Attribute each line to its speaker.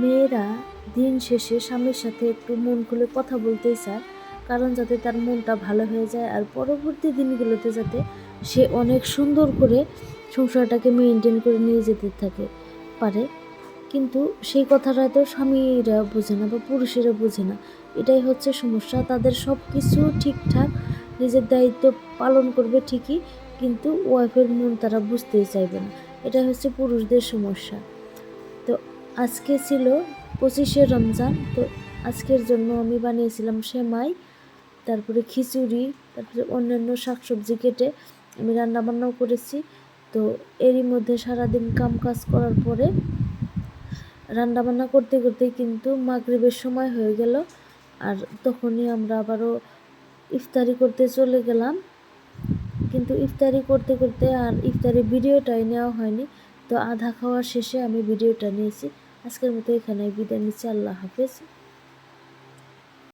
Speaker 1: মেয়েরা দিন শেষে স্বামীর সাথে একটু মন খুলে কথা বলতেই চায়, কারণ যাতে তার মনটা ভালো হয়ে যায় আর পরবর্তী দিনগুলোতে যাতে সে অনেক সুন্দর করে সংসারটাকে মেনটেন করে নিয়ে যেতে পারে। কিন্তু সেই কথাটা তো স্বামীরা বোঝে না বা পুরুষেরা বোঝে না। এটাই হচ্ছে সমস্যা। তাদের সব কিছু ঠিকঠাক নিজের দায়িত্ব পালন করবে ঠিকই, কিন্তু ওয়াইফের মন তারা বুঝতেই চাইবে না। এটাই হচ্ছে পুরুষদের সমস্যা। তো আজকে ছিল 25শে রমজান। তো আজকের জন্য আমি বানিয়েছিলাম সেমাই, তারপরে খিচুড়ি, তারপরে অন্যান্য শাকসবজি কেটে আমি রান্নাবান্নাও করেছি। তো এরই মধ্যে সারাদিন কাজ করার পরে রান্নাবান্না করতে করতেই কিন্তু মাগরিবের সময় হয়ে গেল। আর তখনই আমরা আবারও ইফতারি করতে চলে গেলাম। কিন্তু ইফতারি করতে করতে আর ইফতারি ভিডিওটাই নেওয়া হয়নি। তো আধা খাওয়া শেষে আমি ভিডিওটা নিয়েছি। আজকের মতো এখানেই বিদায় নিচ্ছি। আল্লাহ হাফেজ।